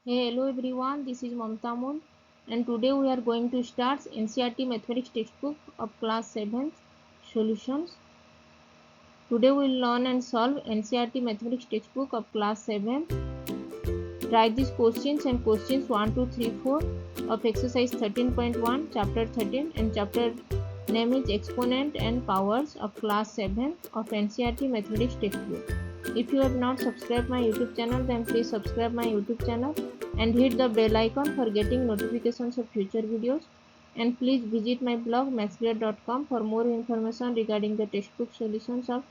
Hey, hello everyone, this is Mamta Moon and today we are going to start NCERT Mathematics textbook of class 7 solutions. Today we will learn and solve NCERT Mathematics textbook of class 7. Try these questions and questions 1, 2, 3, 4 of exercise 13.1, chapter 13 and chapter name is Exponent and Powers of class 7 of NCERT Mathematics textbook. If you have not subscribed my YouTube channel, then please subscribe my YouTube channel and hit the bell icon for getting notifications of future videos. And please visit my blog mathsgrid.com for more information regarding the textbook solutions of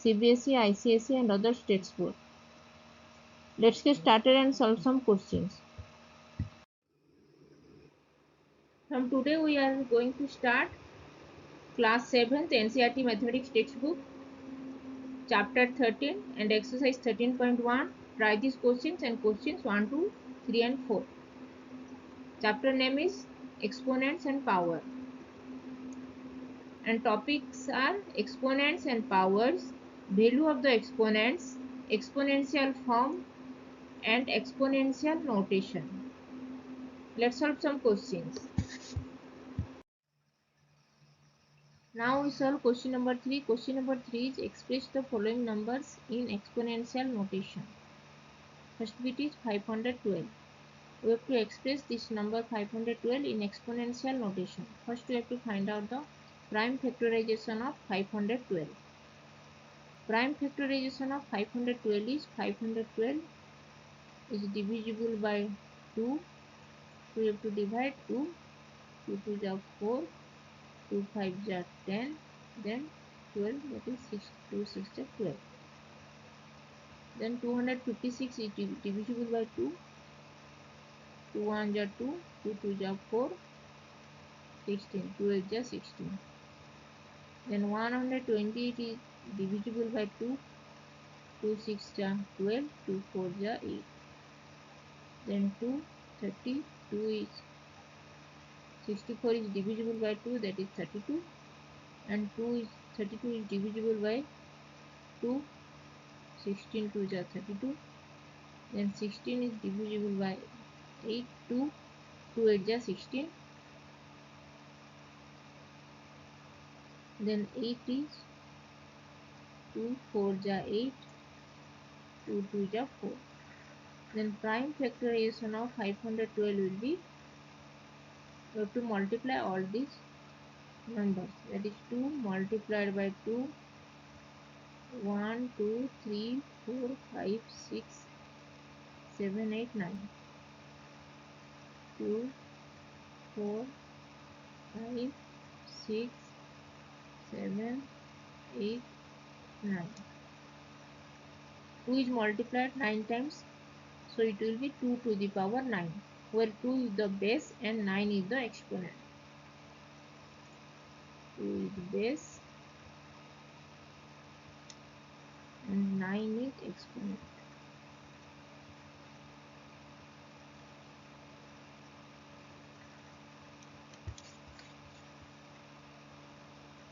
CBSE, ICSE and other state boards. Let's get started and solve some questions. From today we are going to start class 7th NCERT Mathematics textbook chapter 13 and exercise 13.1. Try these questions and questions 1, 2, 3 and 4. Chapter name is Exponents and Power. And topics are exponents and powers, value of the exponents, exponential form and exponential notation. Let's solve some questions. Now we solve question number 3. Question number 3 is express the following numbers in exponential notation. First bit is 512. We have to express this number 512 in exponential notation. First we have to find out the prime factorization of 512. Prime factorization of 512 is 512 is divisible by 2. So we have to divide 2. 2 2 is 4. 2 5 is 10. Then 12, that is 6. 2 6 is 12. Then 256 is divisible by 2. 2 1 is 2. 2 2 is 4. 16. 2 8 is 16. Then 128 is divisible by 2. 2 6 is 12. 2 4 is 8. Then 32 is 64 is divisible by 2, that is 32. And 32 is divisible by 2. 16 2 is 32. Then 16 is divisible by 8. 2 8 is 16. Then 8 is 2 4 is 8. 2 2 is 4. Then prime factorization of 512 will be, we have to multiply all these numbers, that is 2 multiplied by 2, 1 2 3 4 5 6 7 8 9, 2 4 5 6 7 8 9. 2 is multiplied 9 times, so it will be 2 to the power 9, where 2 is the base and 9 is the exponent. 2 is base and 9 is exponent.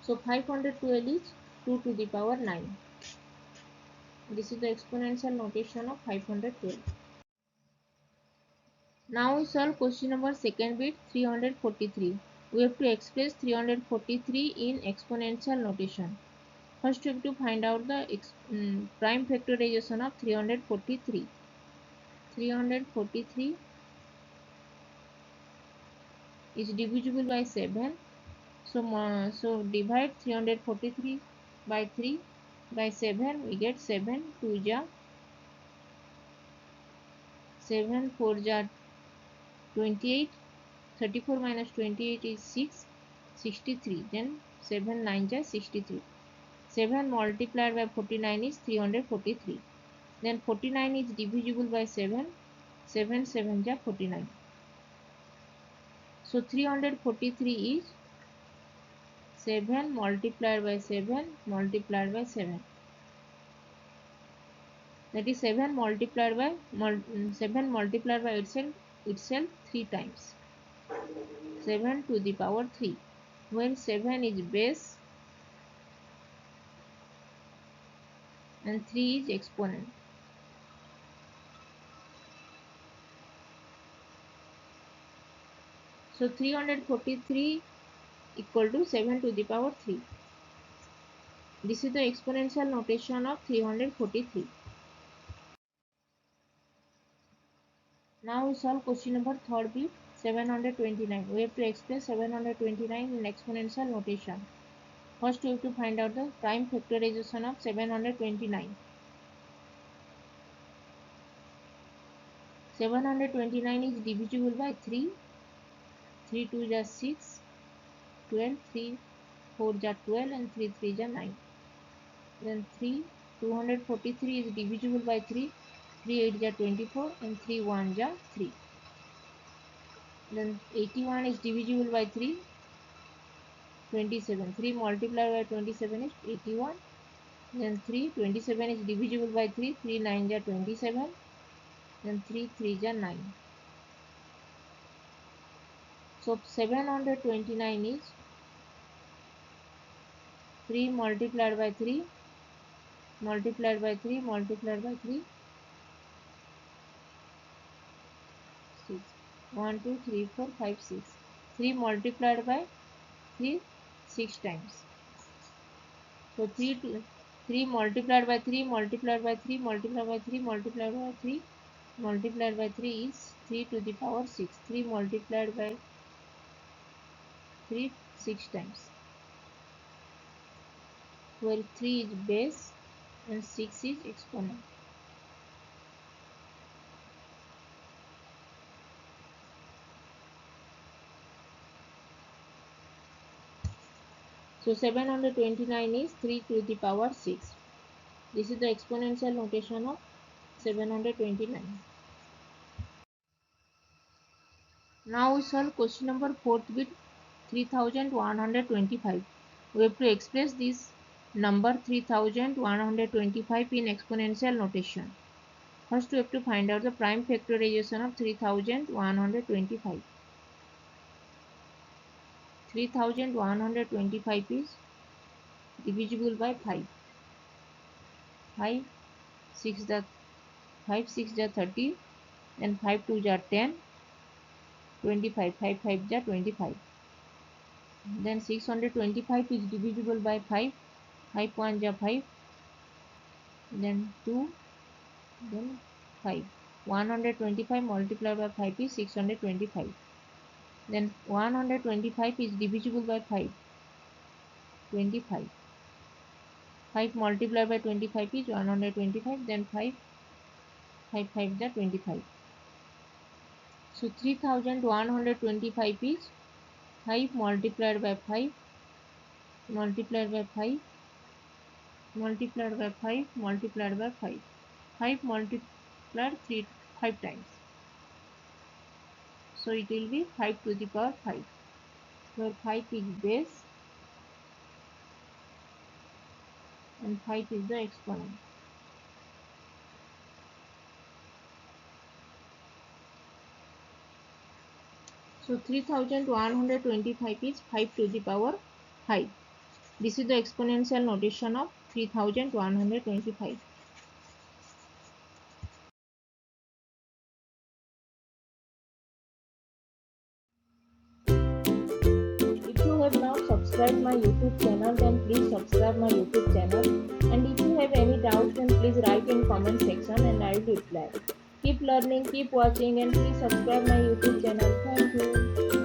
So 512 is 2 to the power 9. This is the exponential notation of 512. Now we solve question number second bit 343. We have to express 343 in exponential notation. First we have to find out the prime factorization of 343. 343 is divisible by 7. So divide 343 by 3 by 7, we get 7 2 ja 7 4 ja 28. 34 minus 28 is 6. 63. Then 7 9 ja 63. 7 multiplied by 49 is 343. Then 49 is divisible by 7. 7 7 ja 49. So 343 is 7 multiplied by 7 multiplied by 7. That is 7 multiplied by 7 multiplied by itself 3 times. 7 to the power 3. When 7 is base and 3 is exponent. So 343 equal to 7 to the power 3. This is the exponential notation of 343. Now we solve question number third bit 729. We have to express 729 in exponential notation. First we have to find out the prime factorization of 729. 729 is divisible by 3. 3 2 is 6, 12, 3 4 is 12 and 3 3 is 9. Then 243 is divisible by 3. 3 8 is 24 and 3 1 is 3. Then 81 is divisible by 3. 27. 3 multiplied by 27 is 81. Then 27 is divisible by 3. 3 9 is 27. Then 3 3 is 9. So 729 is 3 multiplied by 3 multiplied by 3 multiplied by 3 6 1 2 3 4 5 6 3 multiplied by 3 6 times. So 3 multiplied by 3 multiplied by 3 multiplied by 3 multiplied by 3 multiplied by 3 is 3 to the power 6. 3 multiplied by 3 6 times, where 3 is base and 6 is exponent. So 729 is 3 to the power 6. This is the exponential notation of 729. Now we solve question number 4th bit 3125. We have to express this number 3125 in exponential notation. First we have to find out the prime factorization of 3125. 3125 is divisible by 5. 5 6 is 5 6 is 30 and 5 2 is 10, 25, 5 5 is 25. Then 625 is divisible by 5. 5 1 is 5, then 2, then 5. 125 multiplied by 5 is 625. Then 125 is divisible by 5. 25. 5 multiplied by 25 is 125. Then 5 5 5 is 25. So 3125 is 5 multiplied by 5 multiplied by 5 multiplied by 5 multiplied by 5. 5 multiplied 5 times. So it will be 5 to the power 5, where 5 is base and 5 is the exponent. So 3125 is 5 to the power 5. This is the exponential notation of 3125. If you have not subscribed my YouTube channel, then please subscribe my YouTube channel. And if you have any doubts, then please write in comment section and I will reply. Keep learning, keep watching, and please subscribe my YouTube channel. Thank you.